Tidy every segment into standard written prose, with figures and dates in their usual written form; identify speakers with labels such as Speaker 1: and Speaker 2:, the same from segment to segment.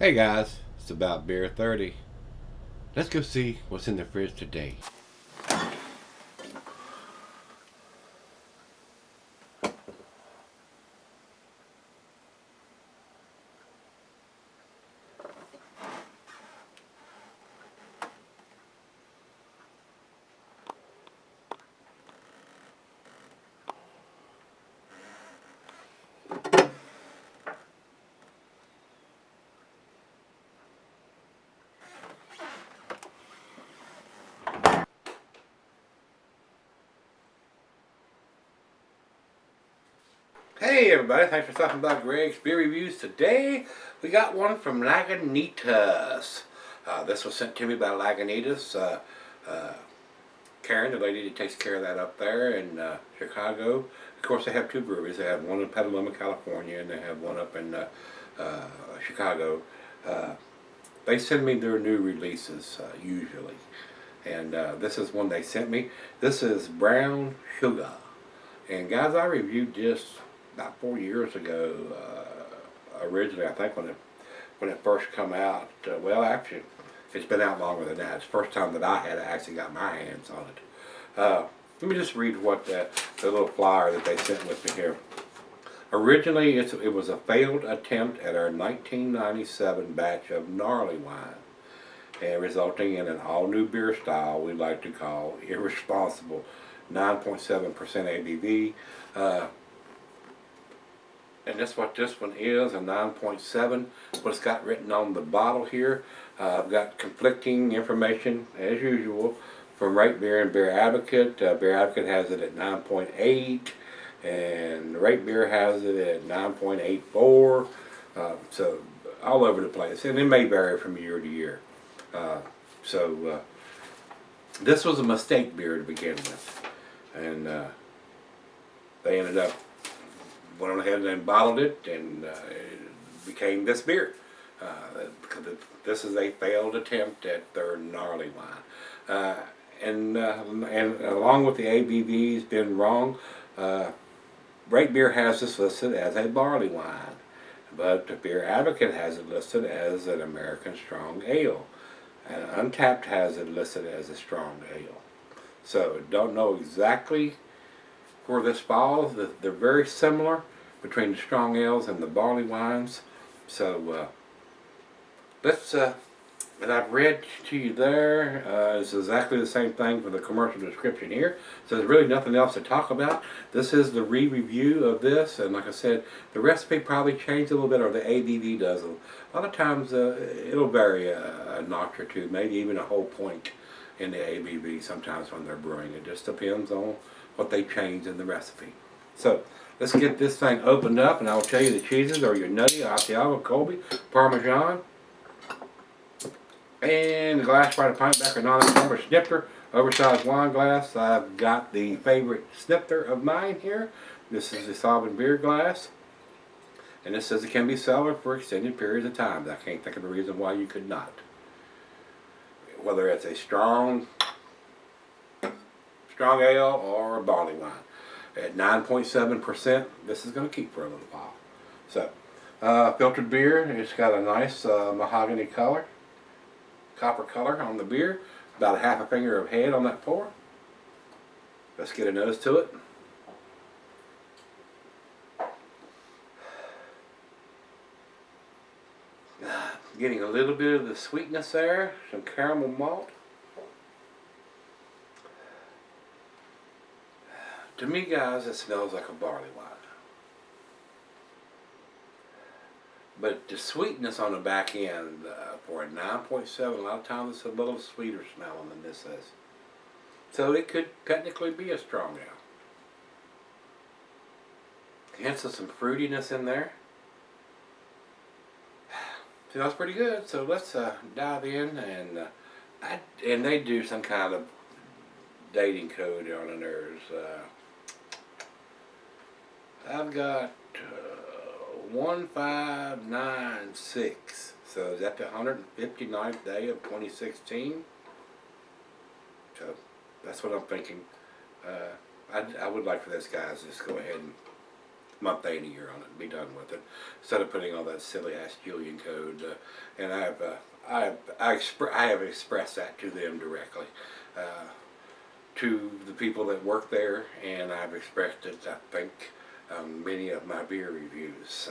Speaker 1: Hey guys, it's about beer 30. Let's go see what's in the fridge today. Hey everybody, thanks for stopping by Gregsbeerreviews. Today we got one from Lagunitas. This was sent to me by Lagunitas. Karen, the lady that takes care of that up there in Chicago. Of course, they have two breweries. They have one in Petaluma, California, and they have one up in Chicago. They send me their new releases usually, and this is one they sent me. This is Brown Shugga, and guys, I reviewed this about 4 years ago. Originally, I think when it first come out. Well, actually, it's been out longer than that. It's the first time that I had actually got my hands on it. Let me just read what the little flyer that they sent with me here. Originally, it was a failed attempt at our 1997 batch of gnarly wine, and resulting in an all-new beer style we like to call irresponsible, 9.7% ABV. And that's what this one is, a 9.7. What it's got written on the bottle here. I've got conflicting information, as usual, from Rate Beer and Beer Advocate. Beer Advocate has it at 9.8, and Rate Beer has it at 9.84. So all over the place, and it may vary from year to year. This was a mistake beer to begin with, and they ended up went on ahead and bottled it, and it became this beer. Because this is a failed attempt at their gnarly wine, and along with the ABVs being wrong, Great Beer has this listed as a barley wine, but the Beer Advocate has it listed as an American strong ale, and Untapped has it listed as a strong ale. So don't know exactly where this falls. They're very similar between the strong ales and the barley wines. So and I've read to you there, it's exactly the same thing for the commercial description here. So there's really nothing else to talk about. This is the re-review of this, and like I said, the recipe probably changed a little bit, or the ABV does. A lot of times it'll vary a notch or two, maybe even a whole point in the ABV sometimes when they're brewing. It just depends on what they change in the recipe. So let's get this thing opened up, and I'll tell you the cheeses are your Nutty, Asiago, Colby, Parmesan, and the glass by the pint back of non-number snifter, oversized wine glass. I've got the favorite snifter of mine here. This is the Sovereign beer glass, and this says it can be cellared for extended periods of time. I can't think of a reason why you could not. Whether it's a strong ale or a barley wine. At 9.7%, this is going to keep for a little while. So, filtered beer, it's got a nice mahogany color, copper color on the beer. About a half a finger of head on that pour. Let's get a nose to it. Getting a little bit of the sweetness there, some caramel malt. To me, guys, it smells like a barley wine. But the sweetness on the back end, for a 9.7, a lot of times it's a little sweeter smelling than this is. So it could technically be a strong ale. Hints of some fruitiness in there. Smells pretty good, so let's dive in, and they do some kind of dating code on theirs. I've got 1596, so is that the 159th day of 2016? So that's what I'm thinking. I would like for this guys to just go ahead and month, day, and a year on it and be done with it, instead of putting all that silly ass Julian code. And I have expressed that to them directly, to the people that work there, and I've expressed it, I think, many of my beer reviews.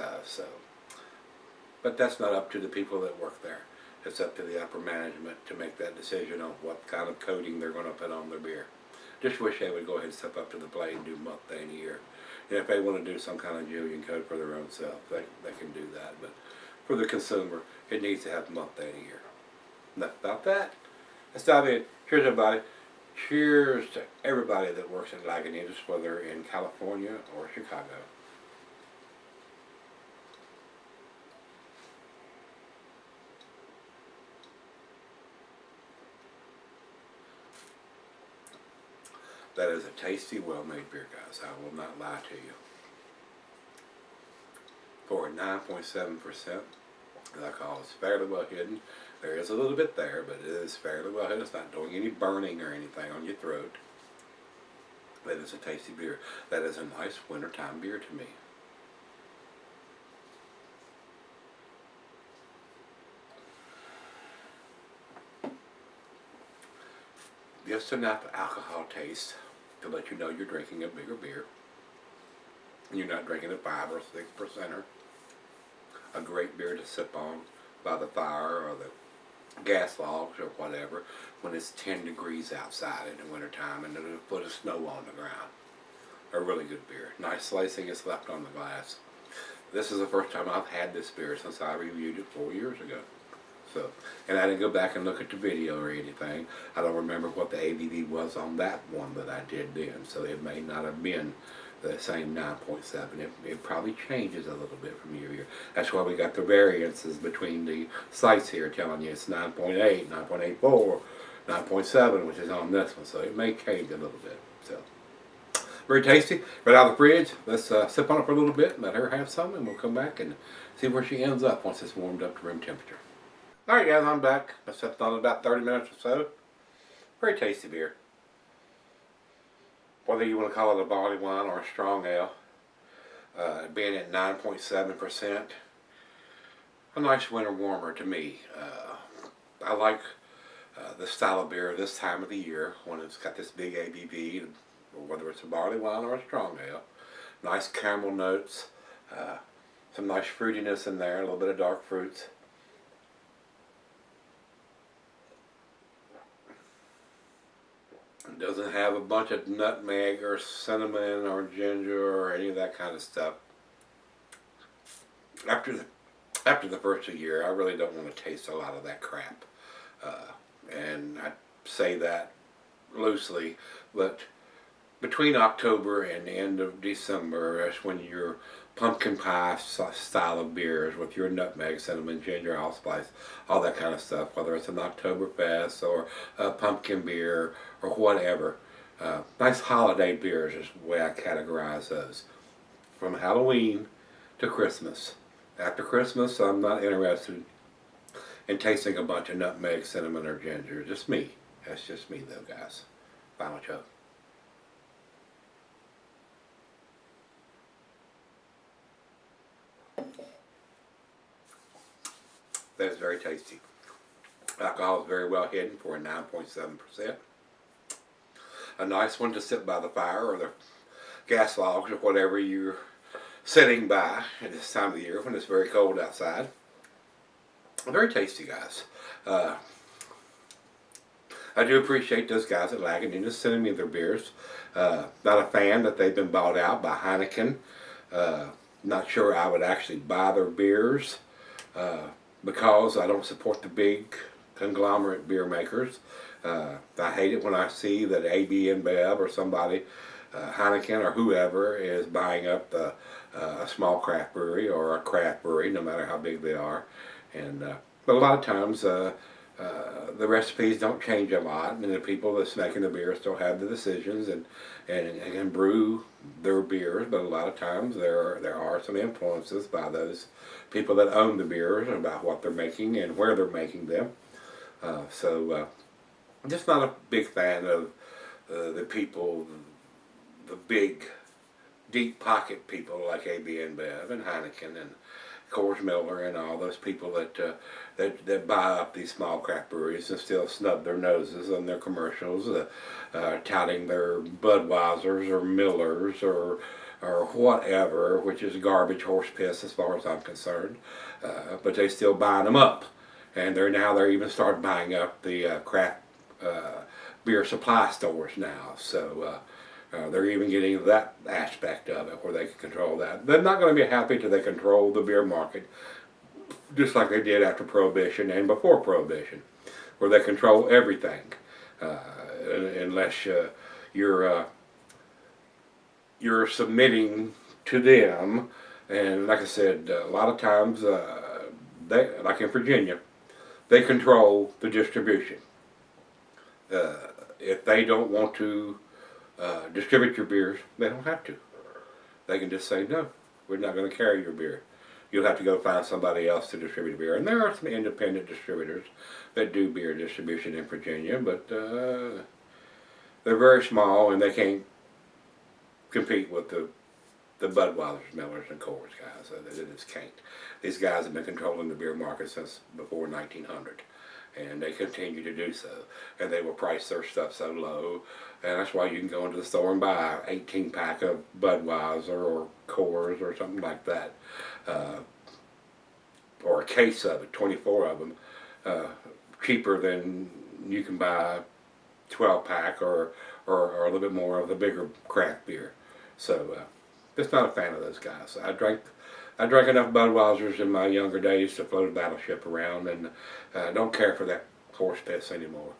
Speaker 1: But that's not up to the people that work there. It's up to the upper management to make that decision on what kind of coating they're going to put on their beer. Just wish they would go ahead and step up to the plate and do month, day, and a year. And if they want to do some kind of Julian code for their own self, they can do that. But for the consumer, it needs to have month, day, and a year. Enough about that. Let's dive in. Cheers, everybody. Cheers to everybody that works at Lagunitas, whether in California or Chicago. That is a tasty, well-made beer, guys. I will not lie to you. For 9.7%, the alcohol is fairly well hidden. There is a little bit there, but it is fairly well hidden. It's not doing any burning or anything on your throat. That is a tasty beer. That is a nice wintertime beer to me. Just enough alcohol taste to let you know you're drinking a bigger beer. And you're not drinking a 5 or 6%er. A great beer to sip on by the fire or the gas logs or whatever when it's 10 degrees outside in the wintertime and there's a foot of snow on the ground. A really good beer. Nice slicing is left on the glass. This is the first time I've had this beer since I reviewed it 4 years ago. So, and I didn't go back and look at the video or anything. I don't remember what the ABV was on that one that I did then, so it may not have been the same 9.7. It probably changes a little bit from year to year. That's why we got the variances between the sites here telling you it's 9.8, 9.84, 9.7, which is on this one, so it may change a little bit. So, very tasty. Right out of the fridge. Let's sip on it for a little bit, let her have some, and we'll come back and see where she ends up once it's warmed up to room temperature. Alright guys, I'm back. I sipped on it about 30 minutes or so. Very tasty beer. Whether you want to call it a barley wine or a strong ale, being at 9.7%, a nice winter warmer to me. I like the style of beer this time of the year when it's got this big ABV, whether it's a barley wine or a strong ale. Nice caramel notes, some nice fruitiness in there, a little bit of dark fruits. It doesn't have a bunch of nutmeg or cinnamon or ginger or any of that kind of stuff. After the first year, I really don't want to taste a lot of that crap. And I say that loosely, but between October and the end of December, that's when your pumpkin pie style of beers with your nutmeg, cinnamon, ginger, allspice, all that kind of stuff, whether it's an Oktoberfest or a pumpkin beer or whatever. Nice holiday beers is the way I categorize those. From Halloween to Christmas. After Christmas, I'm not interested in tasting a bunch of nutmeg, cinnamon, or ginger. Just me. That's just me though, guys. Final chug. That is very tasty. Alcohol is very well hidden for a 9.7%. A nice one to sit by the fire or the gas logs or whatever you're sitting by at this time of the year when it's very cold outside. Very tasty, guys. I do appreciate those guys at Lagunitas sending me their beers. Not a fan that they've been bought out by Heineken. Not sure I would actually buy their beers. Because I don't support the big conglomerate beer makers. I hate it when I see that AB InBev or somebody, Heineken or whoever, is buying up a small craft brewery or a craft brewery, no matter how big they are. And but a lot of times the recipes don't change a lot, and the people that's making the beer still have the decisions and brew their beers. But a lot of times there are some influences by those people that own the beers about what they're making and where they're making them. I'm just not a big fan of the people, the big deep pocket people like AB InBev and Heineken and Coors Miller and all those people that buy up these small craft breweries and still snub their noses on their commercials, touting their Budweisers or Millers or whatever, which is garbage horse piss as far as I'm concerned. But they still buying them up, and they're even started buying up the craft beer supply stores now. So. They're even getting that aspect of it where they can control that. They're not going to be happy till they control the beer market, just like they did after Prohibition and before Prohibition, where they control everything, unless you're submitting to them. And like I said, a lot of times, they, like in Virginia, they control the distribution. If they don't want to distribute your beers, they don't have to. They can just say, no, we're not going to carry your beer. You'll have to go find somebody else to distribute beer. And there are some independent distributors that do beer distribution in Virginia, but they're very small and they can't compete with the Budweisers, Millers, and Coors guys. They just can't. These guys have been controlling the beer market since before 1900. And they continue to do so. And they will price their stuff so low. And that's why you can go into the store and buy an 18-pack of Budweiser or Coors or something like that. Or a case of it, 24 of them, cheaper than you can buy a 12-pack or a little bit more of the bigger craft beer. So, just not a fan of those guys. I drank enough Budweisers in my younger days to float a battleship around, and don't care for that horse piss anymore.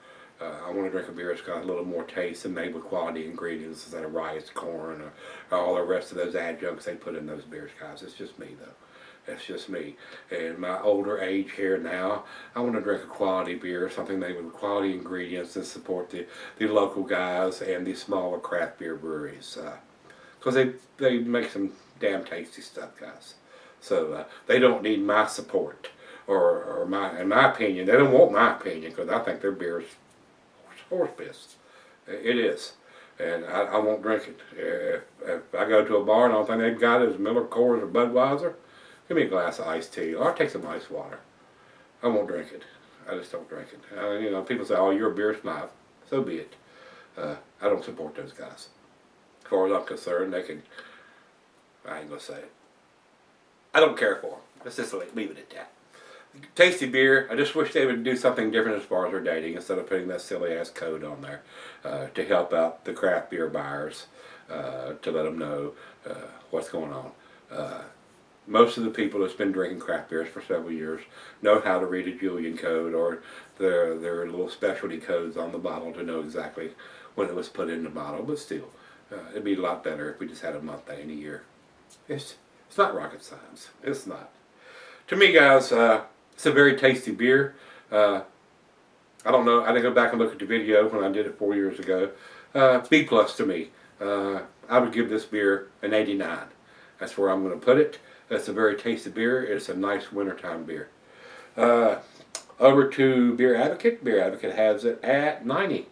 Speaker 1: I want to drink a beer that's got a little more taste and made with quality ingredients instead of rice, corn, or all the rest of those adjuncts they put in those beers, guys. It's just me, though. It's just me. And my older age here now, I want to drink a quality beer, something made with quality ingredients and support the local guys and the smaller craft beer breweries. Because they make some damn tasty stuff, guys. So they don't need my support, or in my opinion, they don't want my opinion, because I think their beer is horse piss. It is, and I won't drink it. If I go to a bar and the only thing they've got is Miller, Coors, or Budweiser, give me a glass of iced tea, or I'll take some ice water. I won't drink it. I just don't drink it. You know, people say, "Oh, you're a beer snob." So be it. I don't support those guys. As far as I'm concerned, they can. I ain't gonna say it. I don't care for them. Let's just leave it at that. Tasty beer. I just wish they would do something different as far as their dating, instead of putting that silly ass code on there to help out the craft beer buyers, to let them know what's going on. Most of the people that's been drinking craft beers for several years know how to read a Julian code or their little specialty codes on the bottle to know exactly when it was put in the bottle. But still, it'd be a lot better if we just had a month day in a year. It's not rocket science. It's not. To me, guys, it's a very tasty beer. I don't know. I didn't go back and look at the video when I did it 4 years ago. B plus to me. I would give this beer an 89. That's where I'm going to put it. It's a very tasty beer. It's a nice wintertime beer. Over to Beer Advocate. Beer Advocate has it at 90.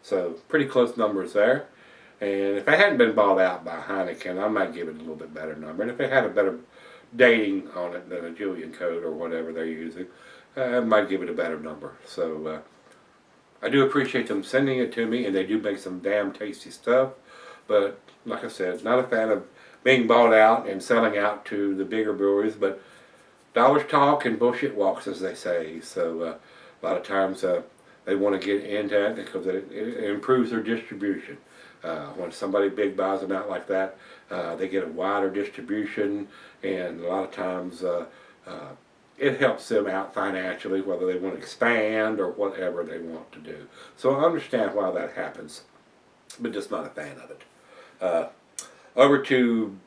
Speaker 1: So pretty close numbers there. And if it hadn't been bought out by Heineken, I might give it a little bit better number. And if it had a better dating on it than a Julian code or whatever they're using, I might give it a better number. So I do appreciate them sending it to me, and they do make some damn tasty stuff. But like I said, not a fan of being bought out and selling out to the bigger breweries, but dollars talk and bullshit walks, as they say. So a lot of times they want to get into it because it improves their distribution. When somebody big buys them out like that, they get a wider distribution, and a lot of times it helps them out financially, whether they want to expand or whatever they want to do. So I understand why that happens, but just not a fan of it. Over to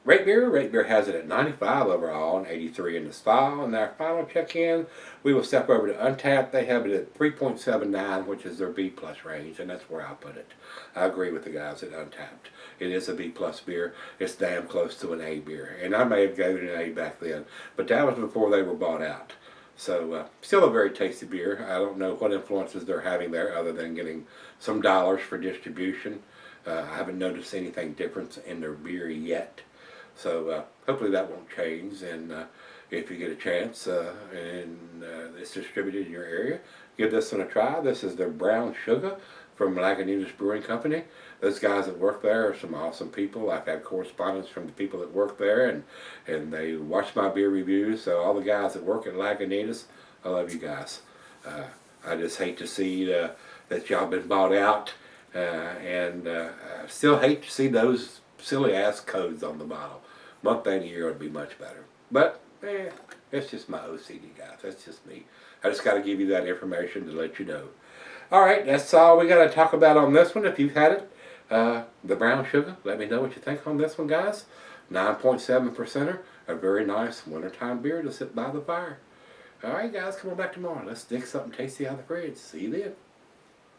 Speaker 1: Rate Beer. Rate Beer has it at 95 overall and 83 in the style. And our final check-in, we will step over to Untappd. They have it at 3.79, which is their B plus range, and that's where I put it. I agree with the guys at Untappd. It is a B plus beer. It's damn close to an A beer, and I may have given it an A back then, but that was before they were bought out. So still a very tasty beer. I don't know what influences they're having there other than getting some dollars for distribution. I haven't noticed anything different in their beer yet. So hopefully that won't change. And if you get a chance and it's distributed in your area, give this one a try. This is their brown Shugga from Lagunitas Brewing Company. Those guys that work there are some awesome people. I've had correspondence from the people that work there, and they watch my beer reviews. So all the guys that work at Lagunitas, I love you guys. I just hate to see that y'all been bought out, and I still hate to see those silly ass codes on the bottle. One thing a year would be much better. But it's just my OCD, guys. That's just me. I just got to give you that information to let you know. Alright, that's all we got to talk about on this one. If you've had it, the brown Shugga, let me know what you think on this one, guys. 9.7%er, a very nice wintertime beer to sit by the fire. Alright, guys, come on back tomorrow. Let's dig something tasty out of the fridge. See you then.